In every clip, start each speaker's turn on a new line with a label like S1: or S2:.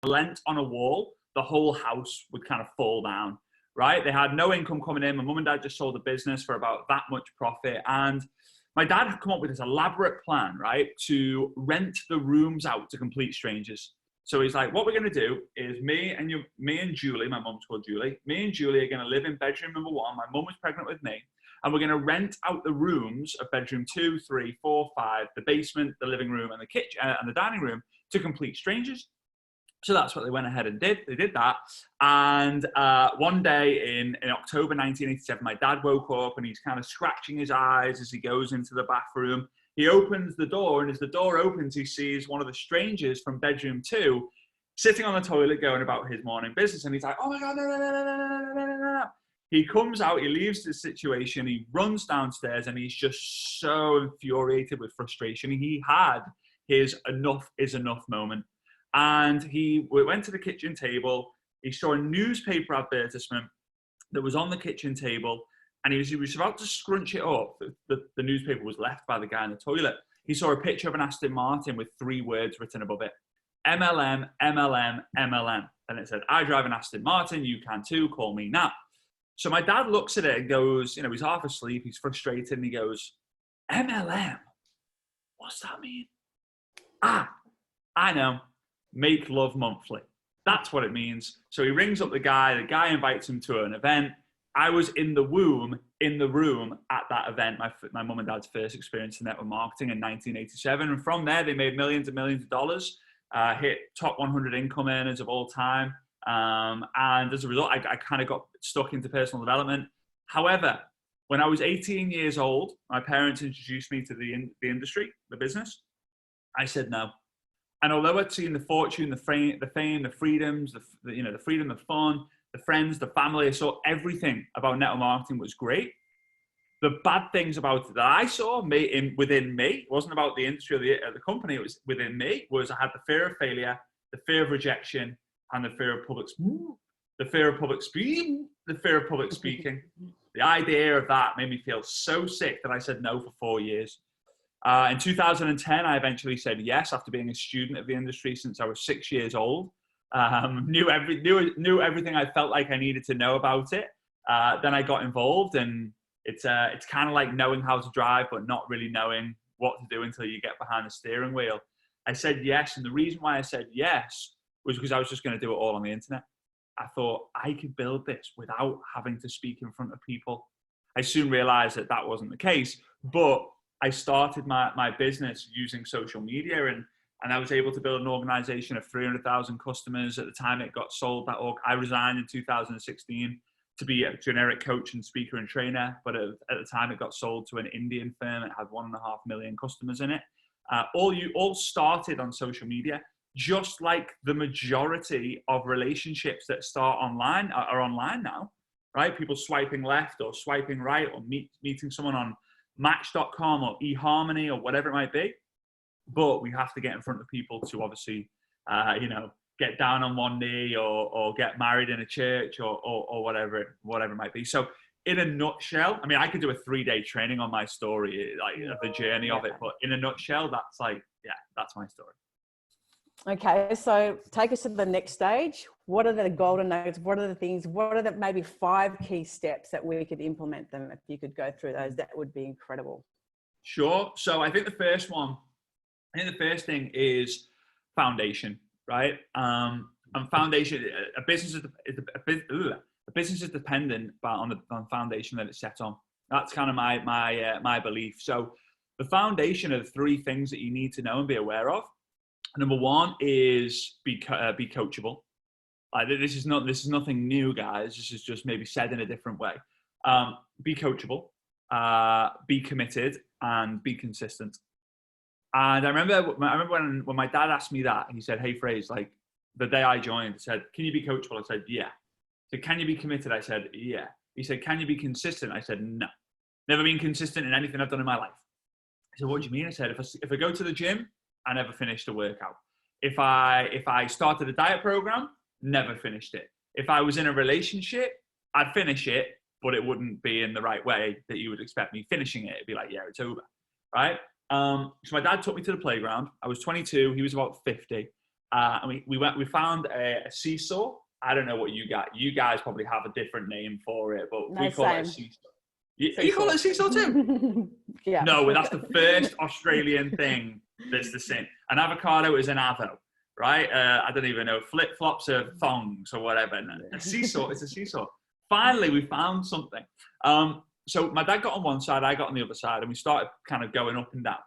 S1: lent on a wall, the whole house would kind of fall down, right? They had no income coming in. My mum and dad just sold the business for about that much profit. And my dad had come up with this elaborate plan, right, to rent the rooms out to complete strangers. So he's like, what we're going to do is me and Julie, my mum's called Julie, me and Julie are going to live in bedroom number 1. My mum was pregnant with me. And we're going to rent out the rooms of bedroom 2, 3, 4, 5, the basement, the living room, and the kitchen and the dining room to complete strangers. So that's what they went ahead and did. They did that. And one day in October 1987, my dad woke up and he's kind of scratching his eyes as he goes into the bathroom. He opens the door, and as the door opens, he sees one of the strangers from bedroom 2 sitting on the toilet going about his morning business. And he's like, oh my God, no, no, no, no, no, no, no, no, no. He comes out, he leaves the situation, he runs downstairs, and he's just so infuriated with frustration. He had his enough is enough moment. And he went to the kitchen table. He saw a newspaper advertisement that was on the kitchen table, and he was about to scrunch it up. The newspaper was left by the guy in the toilet. He saw a picture of an Aston Martin with 3 words written above it: MLM, MLM, MLM. And it said, I drive an Aston Martin, you can too, call me now. So my dad looks at it and goes, you know, he's half asleep, he's frustrated, and he goes, MLM? What's that mean? Ah, I know. Make love monthly. That's what it means. So he rings up the guy invites him to an event. I was in the room at that event, my mum and dad's first experience in network marketing in 1987. And from there, they made millions and millions of dollars, hit top 100 income earners of all time. And as a result, I kind of got stuck into personal development. However, when I was 18 years old, my parents introduced me to the industry, the business. I said no. And although I'd seen the fortune, the fame, the freedoms, the freedom, the fun, the friends, the family, I saw everything about network marketing was great. The bad things about it that I saw within me, it wasn't about the industry or the company, it was within me, was I had the fear of failure, the fear of rejection, and the fear of public speaking. The idea of that made me feel so sick that I said no for 4 years. In 2010, I eventually said yes after being a student of the industry since I was 6 years old. Knew everything I felt like I needed to know about it. Then I got involved, and it's kind of like knowing how to drive, but not really knowing what to do until you get behind the steering wheel. I said yes, and the reason why I said yes was because I was just going to do it all on the internet. I thought I could build this without having to speak in front of people. I soon realized that that wasn't the case, but I started my business using social media, and I was able to build an organization of 300,000 customers. At the time it got sold, I resigned in 2016 to be a generic coach and speaker and trainer. But at the time it got sold to an Indian firm. It had 1.5 million customers in it. All started on social media, just like the majority of relationships that start online are online now, right? People swiping left or swiping right, or meeting someone on Match.com or eHarmony or whatever it might be. But we have to get in front of people to obviously, get down on one knee or get married in a church or whatever it might be. So in a nutshell, I mean, I could do a 3-day training on my story, the journey of it. But in a nutshell, that's my story.
S2: Okay, so take us to the next stage. What are the golden nuggets? What are the things? What are the maybe 5 key steps that we could implement them? If you could go through those, that would be incredible.
S1: Sure. So I think the first thing is foundation, right? And foundation, a business is dependent on the foundation that it's set on. That's kind of my belief. So the foundation are the 3 things that you need to know and be aware of. Number 1 is be coachable. This is nothing new, guys. This is just maybe said in a different way. Be coachable, be committed, and be consistent. And I remember when my dad asked me that, he said, "Hey, Frazer, like the day I joined, he said, can you be coachable?" I said, "Yeah." He said, "Can you be committed?" I said, "Yeah." He said, "Can you be consistent?" I said, "No. Never been consistent in anything I've done in my life." He said, "What do you mean?" I said, if I go to the gym, I never finished a workout. If I started a diet program, never finished it. If I was in a relationship, I'd finish it, but it wouldn't be in the right way that you would expect me finishing it. It'd be like, yeah, it's over, right? So my dad took me to the playground. I was 22. He was about 50. And we found a seesaw. I don't know what you guys probably have a different name for it, but we call it a seesaw. You call it a seesaw too?
S2: Yeah.
S1: No, that's the first Australian thing that's the same. An avocado is an avo, right? I don't even know. Flip-flops are thongs or whatever. No, a seesaw is a seesaw. Finally, we found something. So my dad got on one side, I got on the other side, and we started kind of going up and down.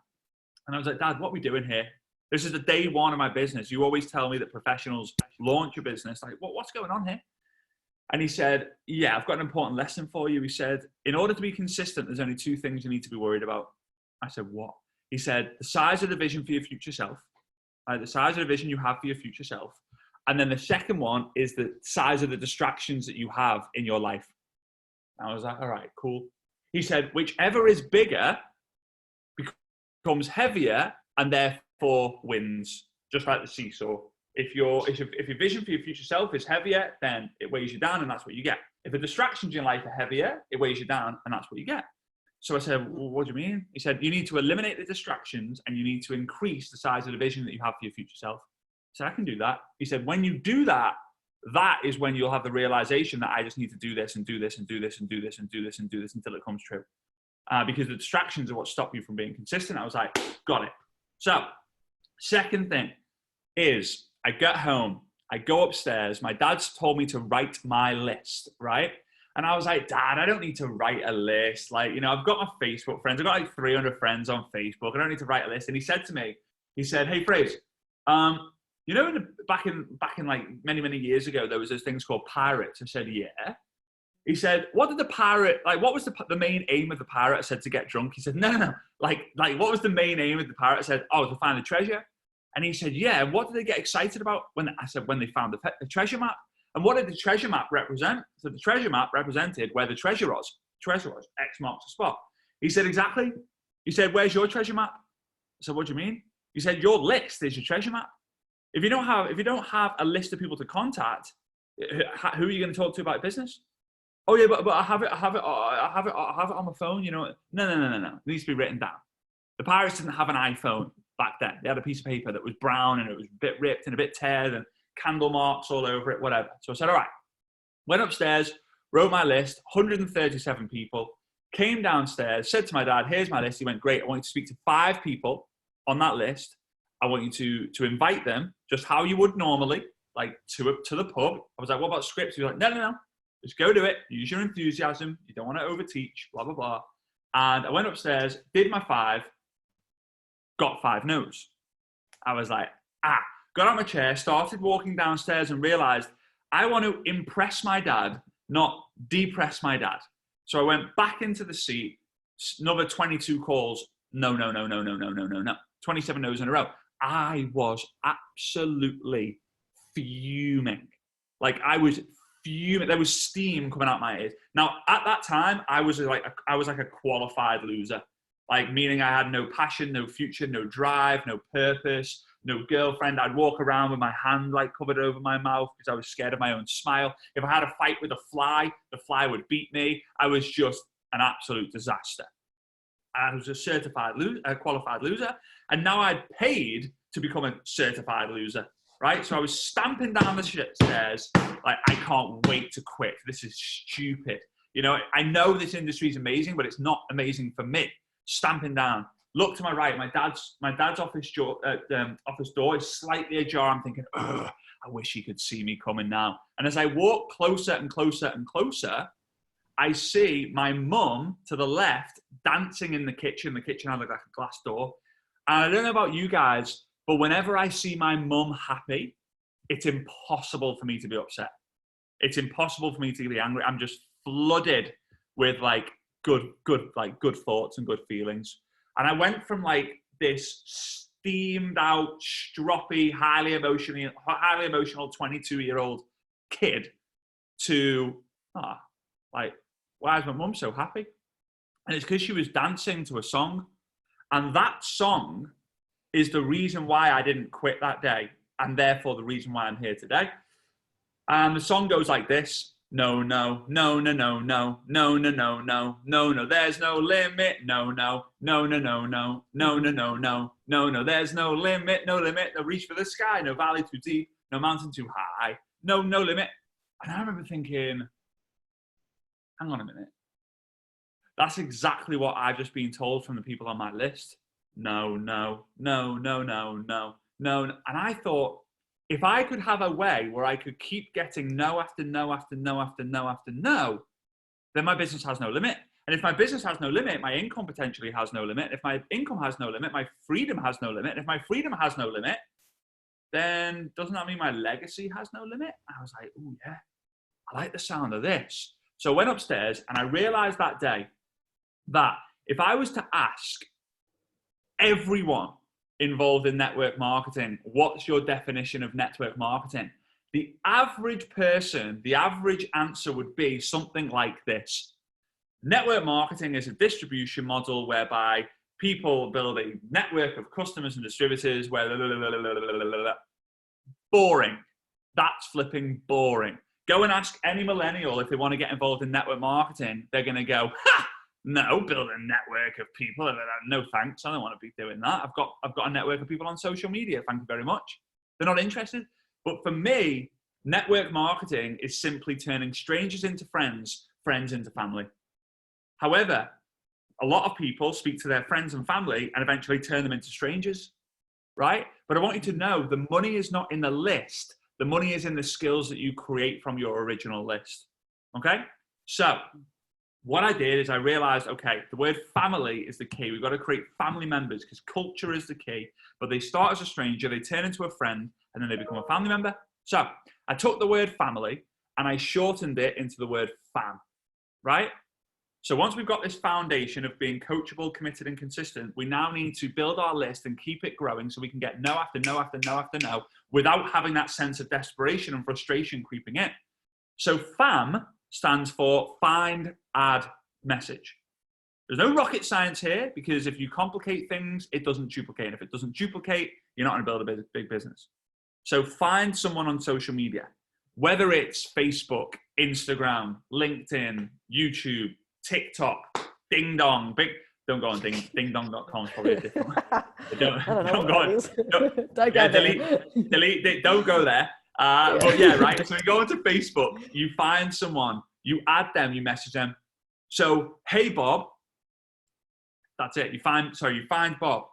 S1: And I was like, Dad, what are we doing here? This is the day one of my business. You always tell me that professionals launch a business. Like, what's going on here? And he said, yeah, I've got an important lesson for you. He said, in order to be consistent, there's only two things you need to be worried about. I said, what? He said, the size of the vision for your future self, the size of the vision you have for your future self. And then the second one is the size of the distractions that you have in your life. And I was like, all right, cool. He said, whichever is bigger becomes heavier and therefore wins, just like the seesaw. If your vision for your future self is heavier, then it weighs you down and that's what you get. If the distractions in your life are heavier, it weighs you down and that's what you get. So I said, well, what do you mean? He said, you need to eliminate the distractions and you need to increase the size of the vision that you have for your future self. I said, I can do that. He said, when you do that, that is when you'll have the realization that I just need to do this and do this and do this and do this and do this and do this until it comes true. Because the distractions are what stop you from being consistent. I was like, got it. So second thing is I get home, I go upstairs. My dad's told me to write my list, right? And I was like, Dad, I don't need to write a list. Like, you know, I've got my Facebook friends. I've got like 300 friends on Facebook. I don't need to write a list. And he said to me, he said, hey, Frazer, you know, back in like many years ago, there was those things called pirates. I said, yeah. He said, what did the pirate, like, what was the main aim of the pirate? I said, to get drunk. He said, no. Like, what was the main aim of the pirate? I said, oh, to find the treasure. And he said, yeah. What did they get excited about? I said, when they found the treasure map. And what did the treasure map represent? So the treasure map represented where the treasure was. X marks the spot. He said, exactly. He said, where's your treasure map? I said, what do you mean? He said, your list is your treasure map. If you don't have a list of people to contact, who are you going to talk to about business? Oh yeah, but I have it on my phone. You know, no. It needs to be written down. The pirates didn't have an iPhone back then. They had a piece of paper that was brown and it was a bit ripped and a bit teared and candle marks all over it, whatever. So I said, all right. Went upstairs, wrote my list, 137 people. Came downstairs, said to my dad, "Here's my list." He went, "Great. I want you to speak to 5 people on that list. I want you to invite them just how you would normally, like to the pub." I was like, "What about scripts?" He was like, No. Just go do it. Use your enthusiasm. You don't want to overteach, blah, blah, blah. And I went upstairs, did my 5, got 5 no's. I was like, got out of my chair, started walking downstairs and realized I want to impress my dad, not depress my dad. So I went back into the seat, another 22 calls. No. 27 no's in a row. I was absolutely fuming. Like I was fuming. There was steam coming out my ears. Now at that time, I was like a qualified loser. Like meaning I had no passion, no future, no drive, no purpose, no girlfriend. I'd walk around with my hand like covered over my mouth because I was scared of my own smile. If I had a fight with a fly, the fly would beat me. I was just an absolute disaster. I was a qualified loser. And now I'd paid to become a certified loser, right? So I was stamping down the stairs like, I can't wait to quit. This is stupid. You know, I know this industry is amazing, but it's not amazing for me. Stamping down. Look to my right. My dad's office door is slightly ajar. I'm thinking, I wish he could see me coming now. And as I walk closer and closer and closer, I see my mum to the left dancing in the kitchen. The kitchen had like a glass door. And I don't know about you guys, but whenever I see my mum happy, it's impossible for me to be upset. It's impossible for me to be angry. I'm just flooded with like good thoughts and good feelings. And I went from like this steamed out, stroppy, highly emotional 22-year-old kid to, like, why is my mum so happy? And it's because she was dancing to a song. And that song is the reason why I didn't quit that day. And therefore the reason why I'm here today. And the song goes like this. No, there's no limit. No, No, there's no limit, no reach for the sky, no valley too deep, no mountain too high, no limit. And I remember thinking, hang on a minute. That's exactly what I've just been told from the people on my list. No. And I thought, if I could have a way where I could keep getting no after no after no after no after no, then my business has no limit. And if my business has no limit, my income potentially has no limit. If my income has no limit, my freedom has no limit. And if my freedom has no limit, then doesn't that mean my legacy has no limit? I was like, oh yeah, I like the sound of this. So I went upstairs and I realized that day that if I was to ask everyone involved in network marketing, what's your definition of network marketing? The average person, the average answer would be something like this. Network marketing is a distribution model whereby people build a network of customers and distributors where boring. That's flipping boring. Go and ask any millennial if they want to get involved in network marketing. They're going to go, ha! No, build a network of people. No thanks. I don't want to be doing that. I've got a network of people on social media. Thank you very much. They're not interested. But for me, network marketing is simply turning strangers into friends, friends into family. However, a lot of people speak to their friends and family and eventually turn them into strangers, right? But I want you to know the money is not in the list. The money is in the skills that you create from your original list. Okay? So what I did is I realized, okay, the word family is the key. We've got to create family members because culture is the key. But they start as a stranger, they turn into a friend, and then they become a family member. So I took the word family and I shortened it into the word fam, right? So once we've got this foundation of being coachable, committed, and consistent, we now need to build our list and keep it growing so we can get no after no after no after no without having that sense of desperation and frustration creeping in. So FAM stands for find, add, message. There's no rocket science here because if you complicate things, it doesn't duplicate. And if it doesn't duplicate, you're not going to build a big business. So find someone on social media, whether it's Facebook, Instagram, LinkedIn, YouTube, TikTok, Ding Dong, don't go on dingdong.com, it's probably a different one. Don't go delete, don't go there. But yeah, right. So you go into Facebook, you find someone, you add them, you message them. So, hey Bob, that's it. You find Bob,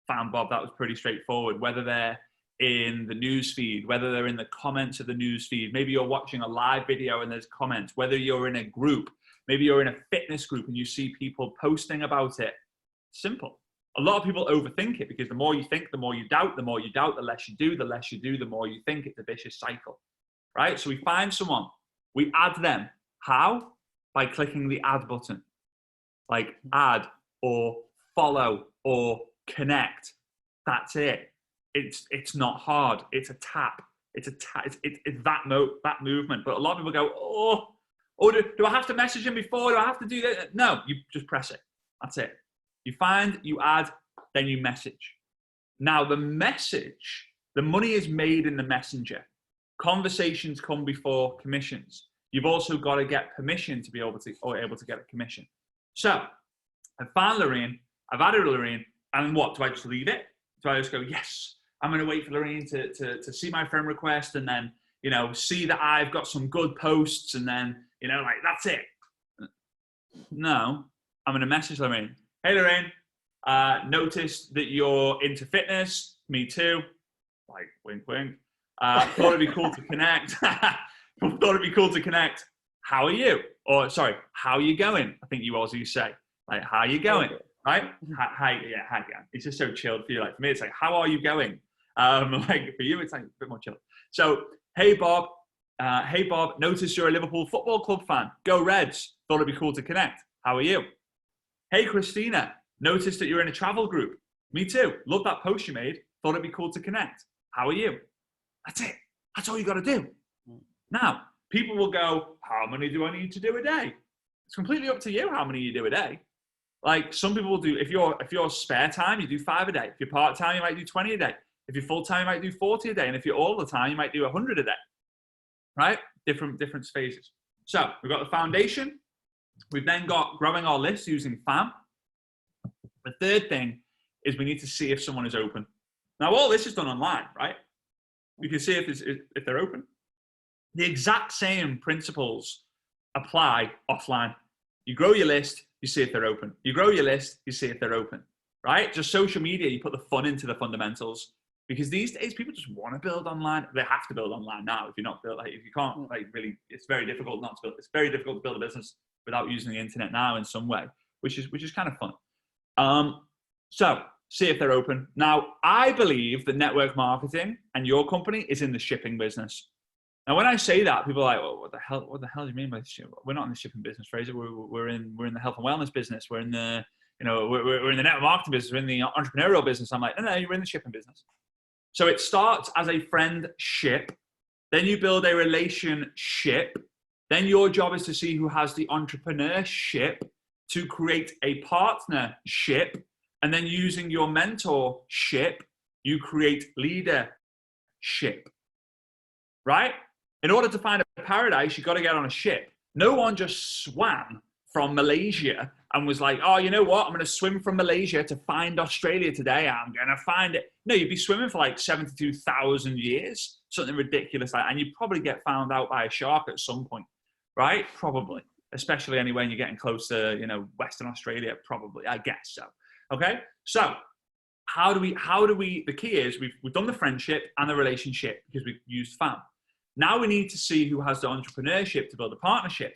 S1: found Bob. That was pretty straightforward. Whether they're in the news feed, whether they're in the comments of the news feed, maybe you're watching a live video and there's comments, whether you're in a group, maybe you're in a fitness group and you see people posting about it. Simple. A lot of people overthink it because the more you think, the more you doubt, the more you doubt, the less you do, the less you do, the more you think. It's a vicious cycle, right? So we find someone, we add them. How? By clicking the add button, like add or follow or connect. That's it. It's not hard. It's a tap. It's that movement. But a lot of people go, oh, do I have to message him before? Do I have to do that? No, you just press it. That's it. You find, you add, then you message. Now the message, the money is made in the messenger. Conversations come before commissions. You've also got to get permission to be able to get a commission. So I found Lorraine, I've added Lorraine, and what, do I just leave it? Do I just go, yes, I'm going to wait for Lorraine to see my friend request and then, see that I've got some good posts and then, like, that's it. No, I'm going to message Lorraine. Hey, Lorraine, noticed that you're into fitness. Me too. Like, wink, wink. Thought it'd be cool to connect. How are you? Or, sorry, how are you going? I think you also say, like, how are you going? Right? Hi. It's just so chilled for you. Like, for me, it's like, how are you going? Like, for you, it's like a bit more chilled. So, hey, Bob, noticed you're a Liverpool Football Club fan. Go Reds. Thought it'd be cool to connect. How are you? Hey, Christina, noticed that you're in a travel group. Me too. Love that post you made. Thought it'd be cool to connect. How are you? That's it. That's all you got to do. Now, people will go, how many do I need to do a day? It's completely up to you how many you do a day. Like, some people will do, if you're spare time, you do 5 a day. If you're part-time, you might do 20 a day. If you're full-time, you might do 40 a day. And if you're all the time, you might do 100 a day, right? Different phases. So we've got the foundation. We've then got growing our list using FAM. The third thing is we need to see if someone is open. Now, all this is done online, right? You can see if they're open. The exact same principles apply offline. You grow your list, you see if they're open. You grow your list, you see if they're open, right? Just social media, you put the fun into the fundamentals. Because these days, people just want to build online. They have to build online now. If you're not built, like if you can't, like really, it's very difficult not to build. It's very difficult to build a business without using the internet now in some way, which is kind of fun. So see if they're open. Now, I believe that network marketing and your company is in the shipping business. Now, when I say that, people are like, "Oh, what the hell do you mean by this? We're not in the shipping business, Frazer. We're in the health and wellness business. We're in the, we're in the network marketing business. We're in the entrepreneurial business." I'm like, no, you're in the shipping business. So it starts as a friendship, then you build a relationship, then your job is to see who has the entrepreneurship to create a partnership, and then using your mentorship, you create leadership, right? In order to find a paradise, you got to get on a ship. No one just swam from Malaysia and was like, oh, you know what? I'm going to swim from Malaysia to find Australia today. I'm going to find it. No, you'd be swimming for like 72,000 years, something ridiculous like that. And you'd probably get found out by a shark at some point, right? Probably, especially anyway when you're getting close to, Western Australia, probably, I guess so. Okay. So how do we, the key is we've done the friendship and the relationship because we've used FAM. Now we need to see who has the entrepreneurship to build a partnership.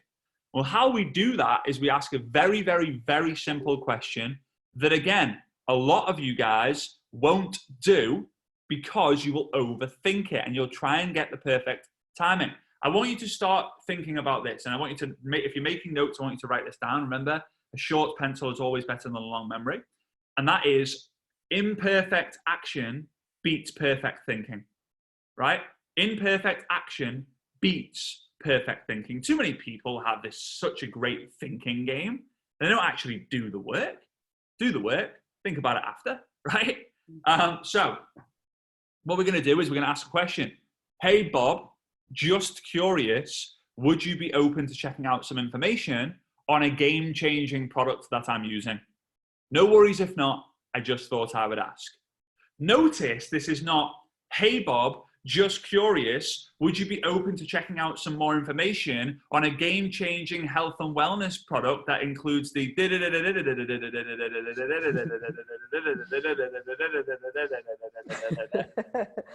S1: Well, how we do that is we ask a very, very, very simple question that, again, a lot of you guys won't do because you will overthink it and you'll try and get the perfect timing. I want you to start thinking about this, and I want you to if you're making notes, I want you to write this down. Remember, a short pencil is always better than a long memory. And that is imperfect action beats perfect thinking, right? Imperfect action beats perfect thinking. Too many people have such a great thinking game. They don't actually do the work. Do the work. Think about it after, right? So what we're going to do is we're going to ask a question. Hey, Bob, just curious, would you be open to checking out some information on a game-changing product that I'm using? No worries if not. I just thought I would ask. Notice this is not, hey, Bob, just curious, would you be open to checking out some more information on a game-changing health and wellness product that includes the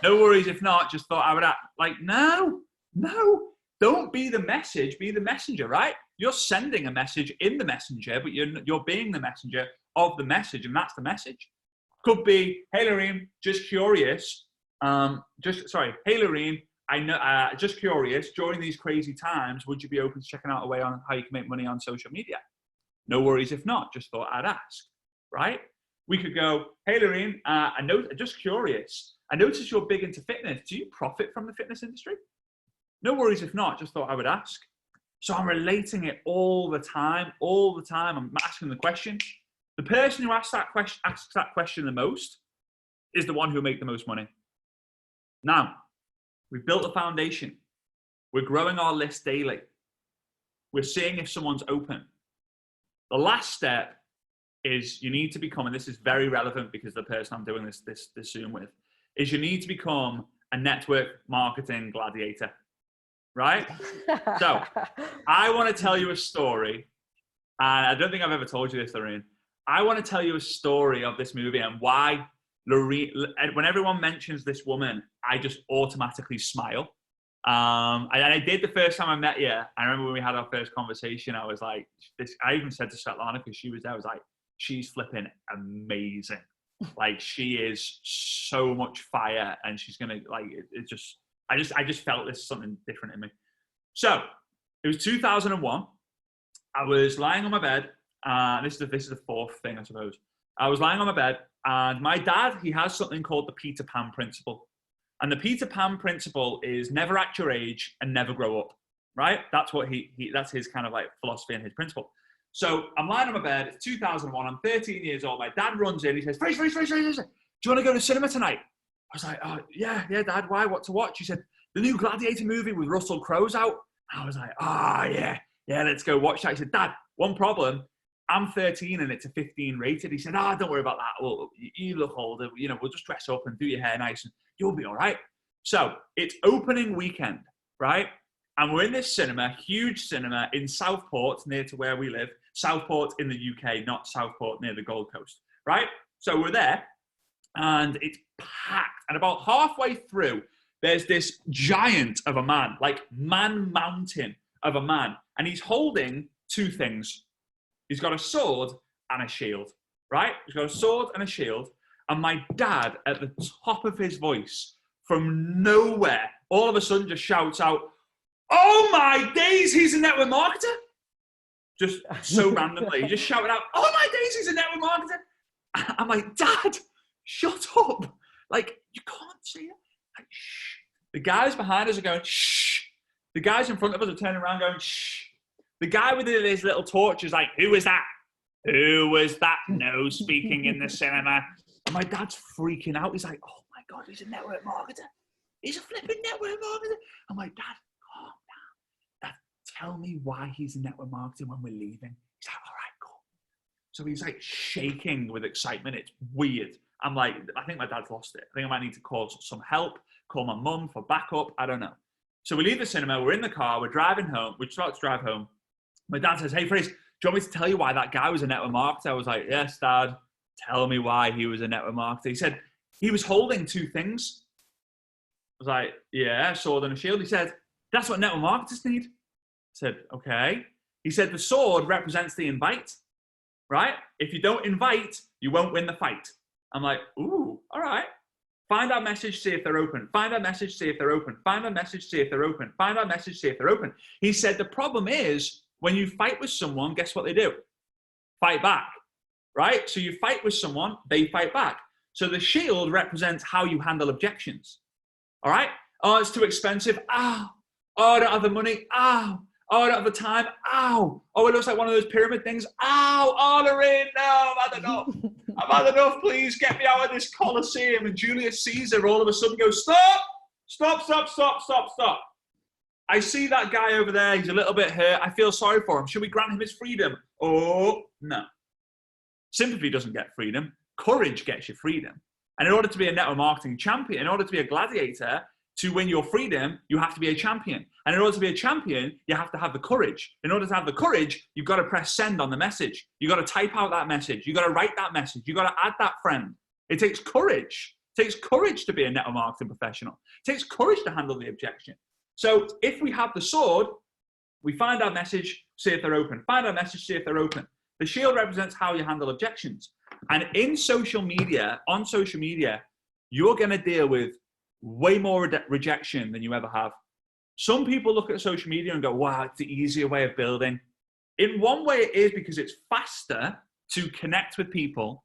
S1: no worries if not, just thought I would act. Like, no, don't be the message, be the messenger, right? You're sending a message in the messenger, but you're being the messenger of the message, and that's the message. Could be, hey, Lorraine, just curious. Hey, Lorraine, I know, just curious, during these crazy times, would you be open to checking out a way on how you can make money on social media? No worries if not, just thought I'd ask, right? We could go, hey, Lorraine, just curious. I noticed you're big into fitness. Do you profit from the fitness industry? No worries if not, just thought I would ask. So I'm relating it all the time. I'm asking the question. The person who asks that question the most is the one who'll make the most money. Now, we've built the foundation. We're growing our list daily. We're seeing if someone's open. The last step is you need to become, and this is very relevant because the person I'm doing this Zoom with, is you need to become a network marketing gladiator, right? So I want to tell you a story, and I don't think I've ever told you this, Lorraine. I want to tell you a story of this movie and why Lorraine, when everyone mentions this woman, I just automatically smile. I did the first time I met you. I remember when we had our first conversation, I was like, I even said to Svetlana, because she was there, I was like, she's flipping amazing. Like, she is so much fire, and she's going to, like, I just felt there's something different in me. So it was 2001. I was lying on my bed. This is the fourth thing, I suppose. I was lying on my bed, and my dad, he has something called the Peter Pan principle. And the Peter Pan principle is never act your age and never grow up, right? That's what that's his kind of like philosophy and his principle. So I'm lying on my bed. It's 2001. I'm 13 years old. My dad runs in. He says, Frazer, do you want to go to cinema tonight? I was like, oh, yeah, Dad. Why? What to watch? He said, the new Gladiator movie with Russell Crowe's out. I was like, yeah, let's go watch that. He said, Dad, one problem. I'm 13 and it's a 15 rated. He said, oh, don't worry about that. Well, you look older. You know, we'll just dress up and do your hair nice and you'll be all right. So it's opening weekend, right? And we're in this cinema, huge cinema in Southport, near to where we live. Southport in the UK, not Southport near the Gold Coast, right? So we're there and it's packed. And about halfway through, there's this giant of a man, like man mountain of a man. And he's holding two things. He's got a sword and a shield, right? He's got a sword and a shield. And my dad, at the top of his voice, from nowhere, all of a sudden just shouts out, oh my days, he's a network marketer. Just so randomly, he just shouted out, oh my days, he's a network marketer. I'm like, Dad, shut up. Like, you can't say it. Like, shh. The guys behind us are going, shh. The guys in front of us are turning around going, shh. The guy with his little torch is like, who was that? Who was that? No speaking in the cinema. And my dad's freaking out. He's like, oh my God, he's a network marketer. He's a flipping network marketer. I'm like, Dad, calm down. Dad, tell me why he's a network marketer when we're leaving. He's like, all right, cool. So he's like shaking with excitement. It's weird. I'm like, I think my dad's lost it. I think I might need to call some help, call my mum for backup. I don't know. So we leave the cinema. We're in the car. We're driving home. We start to drive home. My dad says, hey, Frazer, do you want me to tell you why that guy was a network marketer? I was like, yes, Dad. Tell me why he was a network marketer. He said, he was holding two things. I was like, yeah, sword and a shield. He said, that's what network marketers need. I said, okay. He said, the sword represents the invite, right? If you don't invite, you won't win the fight. I'm like, ooh, all right. Find our message, see if they're open. Find our message, see if they're open. Find our message, see if they're open. Find our message, see if they're open. He said, the problem is, when you fight with someone, guess what they do? Fight back, right? So you fight with someone, they fight back. So the shield represents how you handle objections, all right? Oh, it's too expensive. Ow. Oh, I don't have the money. Ow. Oh, I don't have the time. Ow. Oh, it looks like one of those pyramid things. Ow. Oh, Lorraine, no, I've had enough. I've had enough. Please get me out of this Colosseum. And Julius Caesar all of a sudden goes, stop, stop, stop, stop, stop, stop. I see that guy over there. He's a little bit hurt. I feel sorry for him. Should we grant him his freedom? Oh, no. Sympathy doesn't get freedom. Courage gets you freedom. And in order to be a network marketing champion, in order to be a gladiator, to win your freedom, you have to be a champion. And in order to be a champion, you have to have the courage. In order to have the courage, you've got to press send on the message. You've got to type out that message. You've got to write that message. You've got to add that friend. It takes courage. It takes courage to be a network marketing professional. It takes courage to handle the objection. So if we have the sword, we find our message, see if they're open. Find our message, see if they're open. The shield represents how you handle objections. And in social media, on social media, you're going to deal with way more rejection than you ever have. Some people look at social media and go, wow, it's the easier way of building. In one way it is because it's faster to connect with people,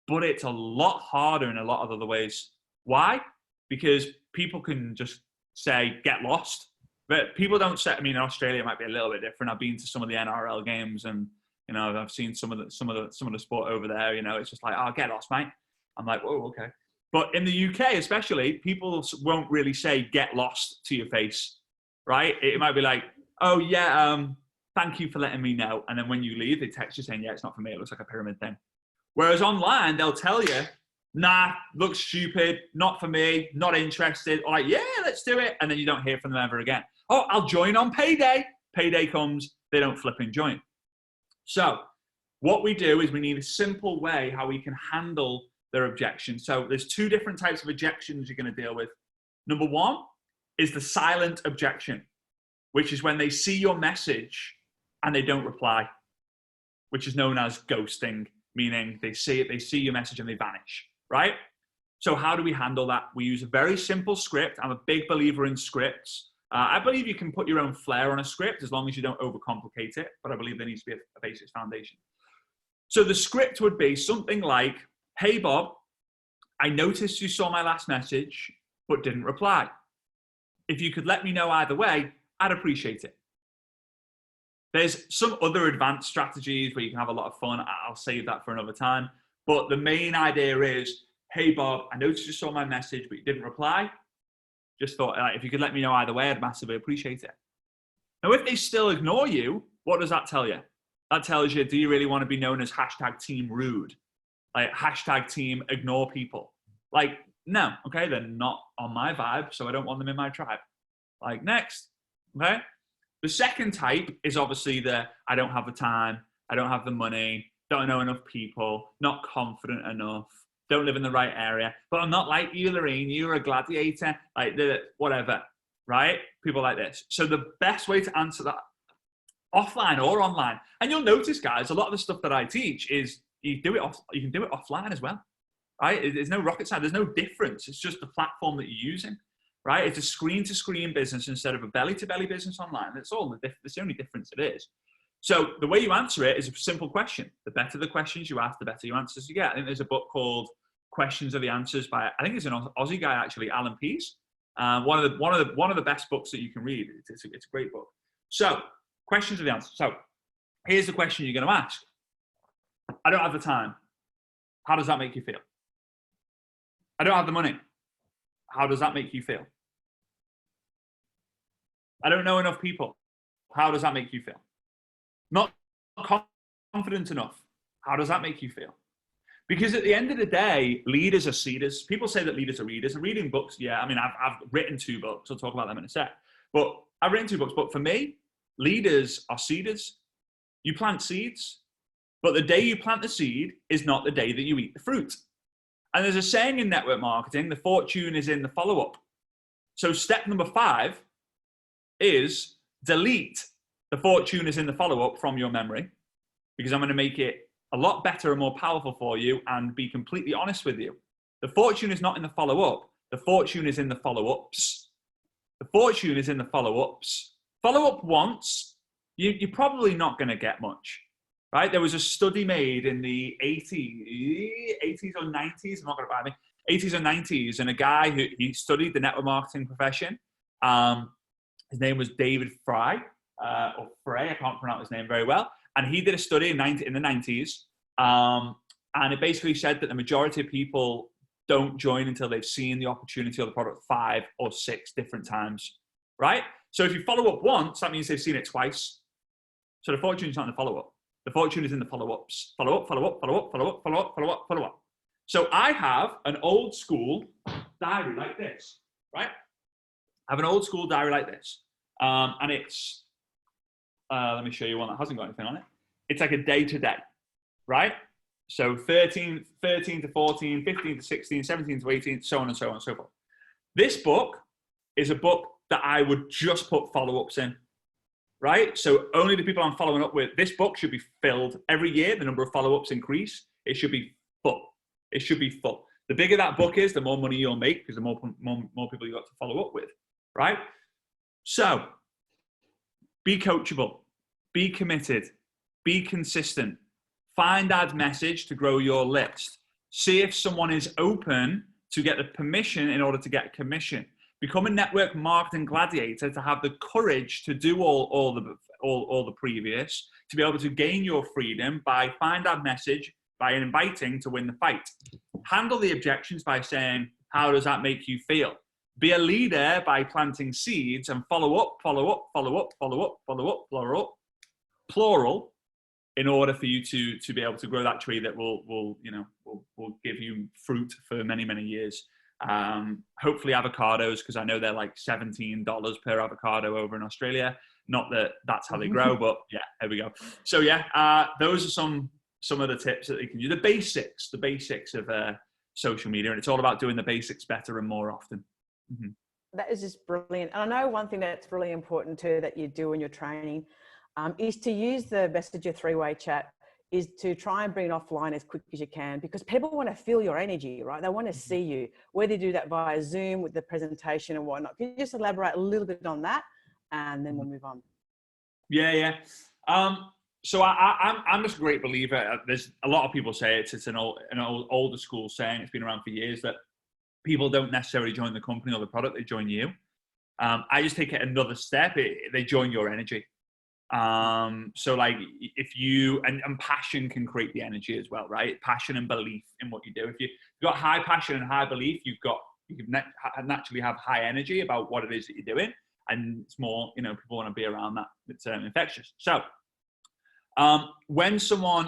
S1: but it's a lot harder in a lot of other ways. Why? Because people can just say, get lost. But people don't say, I mean, in Australia it might be a little bit different. I've been to some of the NRL games and, you know, I've seen some of the sport over there, you know, it's just like, oh, get lost, mate. I'm like, whoa, okay. But in the UK, especially, people won't really say, get lost to your face, right? It might be like, oh yeah, thank you for letting me know. And then when you leave, they text you saying, yeah, it's not for me. It looks like a pyramid thing. Whereas online, they'll tell you, nah, looks stupid, not for me, not interested. Or like, yeah, let's do it. And then you don't hear from them ever again. Oh, I'll join on payday. Payday comes, they don't flip and join. So what we do is we need a simple way how we can handle their objections. So there's two different types of objections you're going to deal with. Number one is the silent objection, which is when they see your message and they don't reply, which is known as ghosting, meaning they see it, they see your message and they vanish, right? So how do we handle that? We use a very simple script. I'm a big believer in scripts. I believe you can put your own flair on a script as long as you don't overcomplicate it, but I believe there needs to be a basic foundation. So the script would be something like, hey, Bob, I noticed you saw my last message, but didn't reply. If you could let me know either way, I'd appreciate it. There's some other advanced strategies where you can have a lot of fun. I'll save that for another time. But the main idea is, hey, Bob, I noticed you saw my message, but you didn't reply. Just thought, if you could let me know either way, I'd massively appreciate it. Now, if they still ignore you, what does that tell you? That tells you, do you really want to be known as hashtag team rude? Like hashtag team ignore people? Like, no, okay, they're not on my vibe, so I don't want them in my tribe. Like, next, okay? The second type is obviously the, I don't have the time, I don't have the money, don't know enough people, not confident enough, don't live in the right area, but I'm not like you, Lorraine, you're a gladiator, like whatever, right? People like this. So the best way to answer that, offline or online, and you'll notice, guys, a lot of the stuff that I teach is you can do it offline as well, right? There's no rocket science, there's no difference. It's just the platform that you're using, right? It's a screen-to-screen business instead of a belly-to-belly business online. That's all that's the only difference it is. So the way you answer it is a simple question. The better the questions you ask, the better your answers you get. I think there's a book called Questions Are the Answers by, I think it's an Aussie guy actually, Alan Pease. One of the best books that you can read. It's a great book. So questions are the answers. So here's the question you're going to ask. I don't have the time. How does that make you feel? I don't have the money. How does that make you feel? I don't know enough people. How does that make you feel? Not confident enough. How does that make you feel? Because at the end of the day, leaders are seeders. People say that leaders are readers. And reading books, yeah, I mean, I've written 2 books. I'll talk about them in a sec. But I've written 2 books. But for me, leaders are seeders. You plant seeds, but the day you plant the seed is not the day that you eat the fruit. And there's a saying in network marketing, the fortune is in the follow-up. So step number 5 is delete the fortune is in the follow-up from your memory, because I'm going to make it a lot better and more powerful for you and be completely honest with you. The fortune is not in the follow-up. The fortune is in the follow-ups. The fortune is in the follow-ups. Follow-up once, you're probably not going to get much, right? There was a study made in the 80s or 90s, I'm not going to buy me, 80s or 90s, and a guy he studied the network marketing profession. His name was David Fry, or Frey, I can't pronounce his name very well. And he did a study in the 90s, and it basically said that the majority of people don't join until they've seen the opportunity or the product 5 or 6 different times, right? So if you follow up once, that means they've seen it twice. So the fortune is not in the follow-up. The fortune is in the follow-ups. Follow-up, follow-up, follow-up, follow-up, follow-up, follow-up, follow-up. So I have an old school diary like this, right? I have an old school diary like this. And it's, let me show you one that hasn't got anything on it. It's like a day to day, right? So 13 to 14, 15 to 16, 17 to 18, so on and so on and so forth. This book is a book that I would just put follow-ups in, right? So only the people I'm following up with, this book should be filled every year. The number of follow-ups increase. It should be full. It should be full. The bigger that book is, the more money you'll make, because the more people you got to follow up with, right? So be coachable, be committed, be consistent, find that message to grow your list. See if someone is open to get the permission in order to get commission. Become a network marketing gladiator to have the courage to do all the previous, to be able to gain your freedom by find that message, by inviting to win the fight. Handle the objections by saying, how does that make you feel? Be a leader by planting seeds and follow up, follow up, follow up, follow up, follow up, follow up, plural, in order for you to be able to grow that tree that will give you fruit for many, many years. Hopefully avocados, because I know they're like $17 per avocado over in Australia. Not that that's how they grow, but yeah, there we go. So yeah, those are some of the tips that you can use. The basics of social media, and it's all about doing the basics better and more often. Mm-hmm.
S2: That is just brilliant. And I know one thing that's really important too that you do in your training is to use the Messenger 3-way chat, is to try and bring it offline as quick as you can, because people want to feel your energy, right? They want to see you, whether you do that via Zoom with the presentation and whatnot. Can you just elaborate a little bit on that, and then we'll move on? Yeah.
S1: So I'm just a great believer. There's a lot of people say it's an older school saying, it's been around for years, that people don't necessarily join the company or the product, they join you. I just take it another step. They join your energy. So like if you, and passion can create the energy as well, right? Passion and belief in what you do. If you've got high passion and high belief, you can naturally have high energy about what it is that you're doing. And it's more, people want to be around that. It's infectious. So When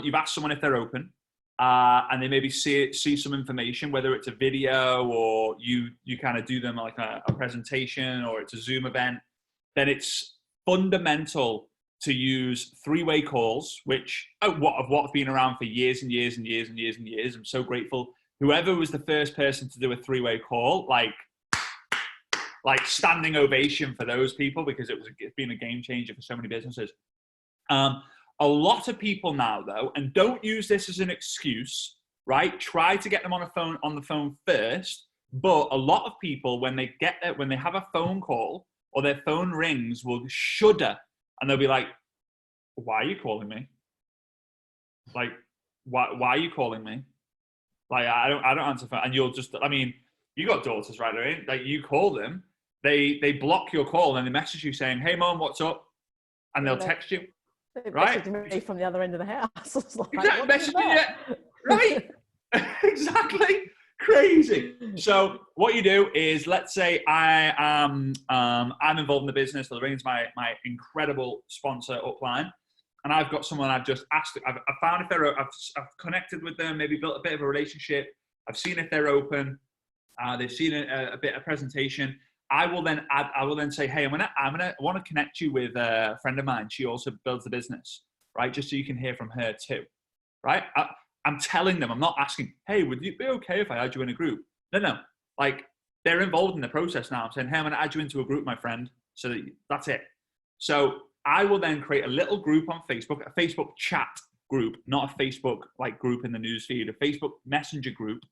S1: you've asked someone if they're open, and they maybe see some information, whether it's a video or you kind of do them like a presentation or it's a Zoom event, then it's fundamental to use three-way calls, which have been around for years and years and years and years and years. I'm so grateful. Whoever was the first person to do a three-way call, like standing ovation for those people, because it's been a game changer for so many businesses. A lot of people now, though, and don't use this as an excuse, right? Try to get them on the phone first. But a lot of people, when they have a phone call or their phone rings, will shudder and they'll be like, "Why are you calling me? Like, why are you calling me? Like, I don't answer phone." And you'll just, I mean, you got daughters, right? Right? Like, you call them, they block your call and they message you saying, "Hey, mom, what's up?" And they'll text you.
S2: They
S1: right?
S2: messaged me from the other end of the house. It's like,
S1: exactly, messaging you. Right? Exactly. Crazy. So what you do is, let's say I'm involved in the business. Lorraine's my incredible sponsor upline, and I've got someone I've just asked. I've found if they're. I've connected with them, maybe built a bit of a relationship. I've seen if they're open. They've seen a bit of presentation. I will then say, "Hey, I want to connect you with a friend of mine. She also builds the business, right? Just so you can hear from her too, right?" I'm telling them. I'm not asking, "Hey, would you be okay if I add you in a group?" No. Like, they're involved in the process now. I'm saying, "Hey, I'm going to add you into a group, my friend." So that's it. So I will then create a little group on Facebook, a Facebook chat group, not a Facebook like group in the newsfeed, a Facebook Messenger group,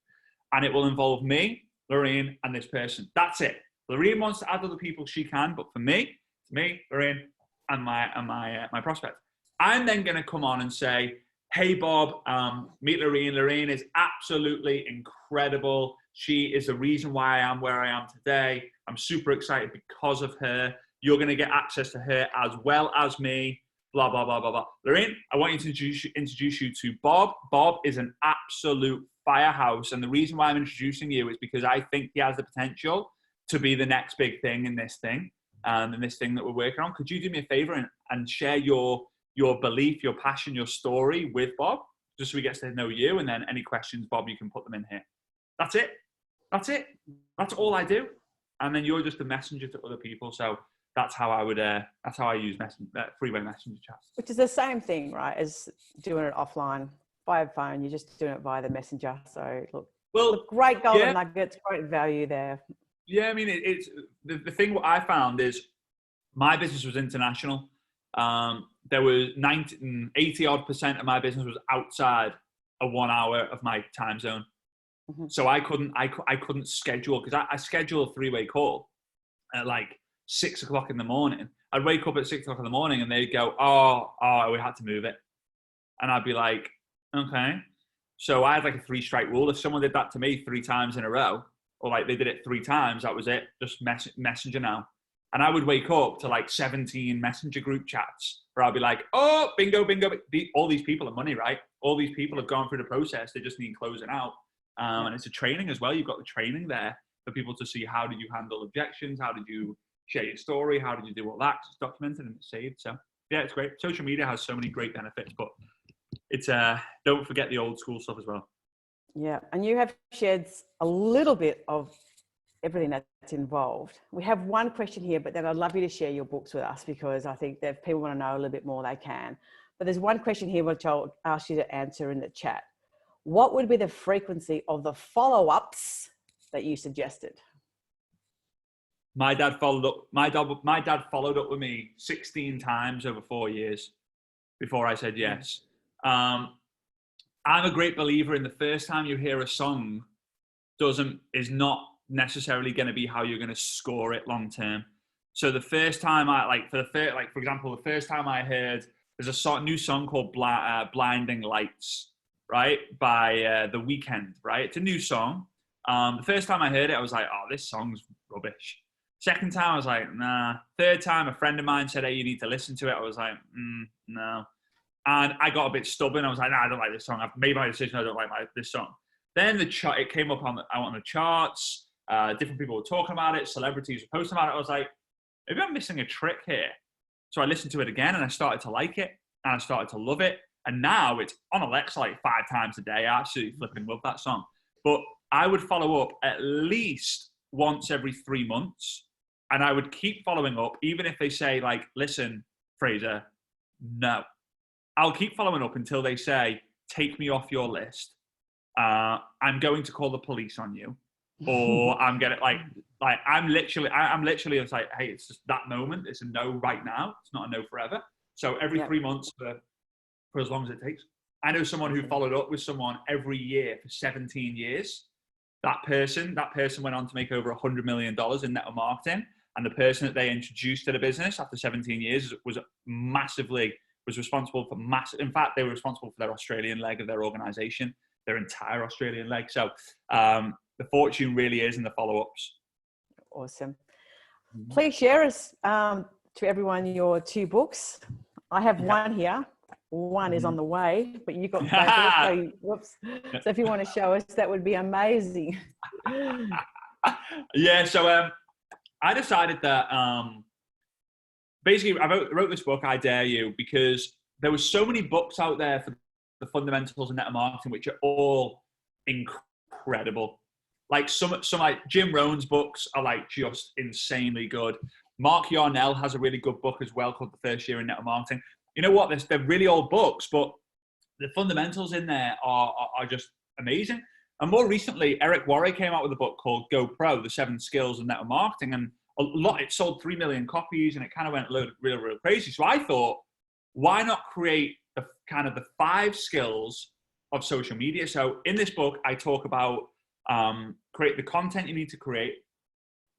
S1: and it will involve me, Lorraine, and this person. That's it. Lorraine wants to add other people, she can, but for me, it's me, Lorraine, and my prospect. I'm then going to come on and say, "Hey, Bob, meet Lorraine. Lorraine is absolutely incredible. She is the reason why I am where I am today. I'm super excited because of her. You're going to get access to her as well as me, blah, blah, blah, blah, blah. Lorraine, I want you to introduce you to Bob. Bob is an absolute firehouse. And the reason why I'm introducing you is because I think he has the potential to be the next big thing in this thing, and this thing that we're working on. Could you do me a favor and share your belief, your passion, your story with Bob, just so he gets to know you? And then any questions, Bob, you can put them in here." That's it. That's all I do. And then you're just a messenger to other people. So that's how I use freeway messenger chats.
S2: Which is the same thing, right, as doing it offline via phone. You're just doing it via the messenger. So look, great golden nuggets, great value there.
S1: Yeah, I mean, it's the thing. What I found is my business was international. There was 80% of my business was outside of 1 hour of my time zone. Mm-hmm. So I couldn't schedule, because I schedule a three-way call at like 6 o'clock in the morning. I'd wake up at 6 o'clock in the morning and they'd go, oh, we had to move it. And I'd be like, okay. So I had like a 3-strike rule. If someone did that to me 3 times in a row, or like they did it 3 times, that was it. Just messenger now. And I would wake up to like 17 messenger group chats where I'll be like, "Oh, bingo. All these people are money, right? All these people have gone through the process. They just need closing out." And it's a training as well. You've got the training there for people to see, how did you handle objections? How did you share your story? How did you do all that? It's documented and it's saved. So yeah, it's great. Social media has so many great benefits, but it's don't forget the old school stuff as well.
S2: Yeah, and you have shared a little bit of everything that's involved. We have one question here, but then I'd love you to share your books with us, because I think that if people want to know a little bit more, they can. But there's one question here which I'll ask you to answer in the chat. What would be the frequency of the follow-ups that you suggested?
S1: My dad followed up with me 16 times over 4 years before I said yes. I'm a great believer in the first time you hear a song is not necessarily going to be how you're going to score it long term. So the first time for example, the first time I heard, there's a new song called Blinding Lights, right? By The Weeknd, right? It's a new song. The first time I heard it, I was like, "Oh, this song's rubbish." Second time, I was like, "Nah." Third time, a friend of mine said, "Hey, you need to listen to it." I was like, "No." And I got a bit stubborn. I was like, "Nah, I don't like this song. I've made my decision. I don't like this song." Then it came up on the charts. Different people were talking about it. Celebrities were posting about it. I was like, maybe I'm missing a trick here. So I listened to it again and I started to like it. and I started to love it. And now it's on Alexa like 5 times a day. I absolutely flipping love that song. But I would follow up at least once every 3 months. And I would keep following up, even if they say like, listen, Frazer, no. I'll keep following up until they say, take me off your list. I'm going to call the police on you. Or I'm getting I'm literally it's like, hey, it's just that moment. It's a no right now. It's not a no forever. So every 3 months for as long as it takes. I know someone who followed up with someone every year for 17 years. That person went on to make over $100 million in network marketing. And the person that they introduced to the business after 17 years was responsible for in fact, they were responsible for their Australian leg of their organization, their entire Australian leg. So the fortune really is in the follow-ups. Awesome.
S2: Please share us to everyone your 2 books. I have one here. One is on the way, but you got both of it. So, whoops. So if you want to show us, that would be amazing.
S1: Yeah. So I decided that basically I wrote this book, I Dare You, because there were so many books out there for the fundamentals of network marketing, which are all incredible. Like some like Jim Rohn's books are like just insanely good. Mark Yarnell has a really good book as well called The First Year in Network Marketing. You know what? They're really old books, but the fundamentals in there are just amazing. And more recently, Eric Worre came out with a book called Go Pro, The 7 Skills of Network Marketing. And it sold 3 million copies and it kind of went real crazy. So I thought, why not create the 5 skills of social media? So in this book, I talk about create the content you need to create,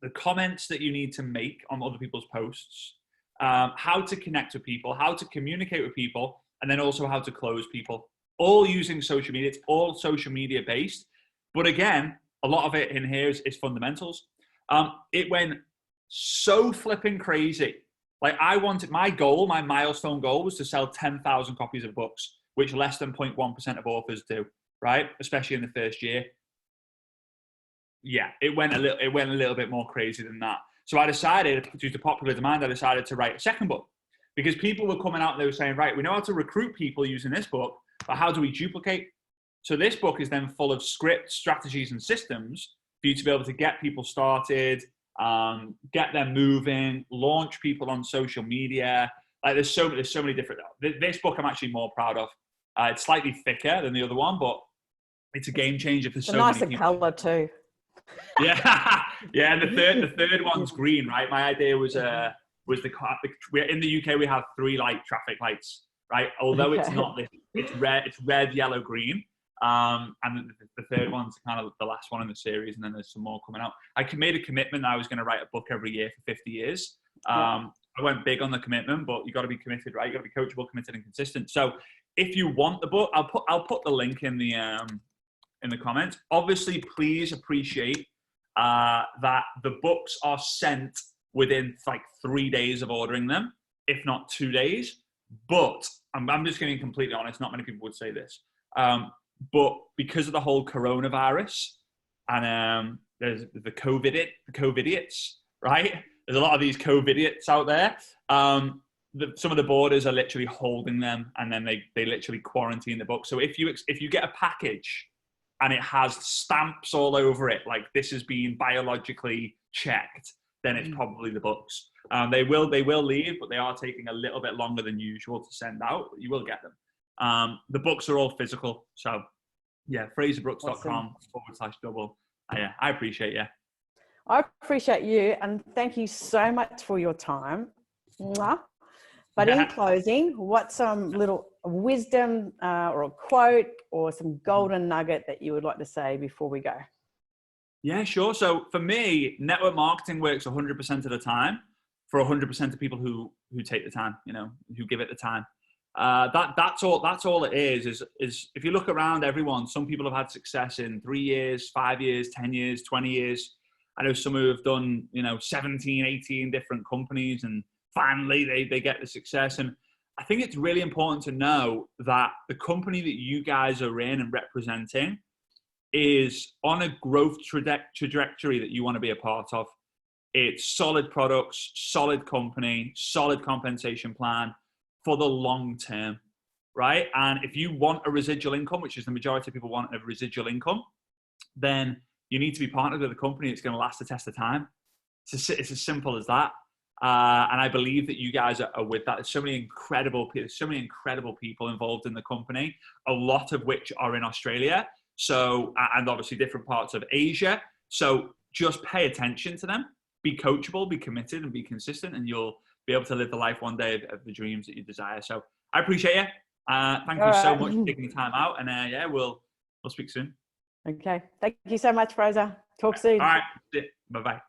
S1: the comments that you need to make on other people's posts, how to connect with people, how to communicate with people, and then also how to close people, all using social media. It's all social media based. But again, a lot of it in here is fundamentals. It went so flipping crazy. Like my milestone goal was to sell 10,000 copies of books, which less than 0.1% of authors do, right? Especially in the first year. Yeah, it went a little bit more crazy than that. So I decided, due to popular demand, to write a second book, because people were coming out and they were saying, right, we know how to recruit people using this book, but how do we duplicate? So this book is then full of scripts, strategies, and systems for you to be able to get people started, get them moving, launch people on social media. Like there's so many different. This book I'm actually more proud of. It's slightly thicker than the other one, but it's a game changer for so many people.
S2: Nicer color too.
S1: Yeah. The third one's green, right? My idea was we're in the UK, we have 3 traffic lights, right? Although it's not this, it's red, yellow, green. And the third one's kind of the last one in the series, and then there's some more coming out. I made a commitment that I was going to write a book every year for 50 years. I went big on the commitment, but you got to be committed, right? You got to be coachable, committed, and consistent. So if you want the book, I'll put the link in the comments. Obviously, please appreciate that the books are sent within 3 days of ordering them, if not 2 days. But I'm just getting completely honest. Not many people would say this. But because of the whole coronavirus and there's the COVIDiots, right? There's a lot of these COVIDiots out there. Some of the borders are literally holding them, and then they literally quarantine the book. So if you get a package and it has stamps all over it, like this has been biologically checked, then it's probably the books. They will leave, but they are taking a little bit longer than usual to send out. You will get them. The books are all physical. So yeah, FrazerBrookes.com/double. I appreciate you.
S2: I appreciate you, and thank you so much for your time. Mwah. But in closing, what's some little wisdom or a quote or some golden nugget that you would like to say before we go?
S1: Yeah, sure. So for me, network marketing works 100% of the time for 100% of people who take the time, who give it the time. That's all it is if you look around everyone, some people have had success in 3 years, 5 years, 10 years, 20 years. I know some who have done, 17, 18 different companies, and finally they get the success. And I think it's really important to know that the company that you guys are in and representing is on a growth trajectory that you want to be a part of. It's solid products, solid company, solid compensation plan, for the long term, right? And if you want a residual income, which is the majority of people want a residual income, then you need to be partnered with a company that's going to last the test of time. It's as simple as that. And I believe that you guys are with that. There's so many incredible people involved in the company, a lot of which are in Australia. So, and obviously different parts of Asia. So just pay attention to them, be coachable, be committed, and be consistent, and you'll be able to live the life one day of the dreams that you desire. So I appreciate you. Thank you so much for taking the time out. And yeah, we'll speak soon.
S2: Okay. Thank you so much, Frazer. Talk soon.
S1: All right. Bye-bye.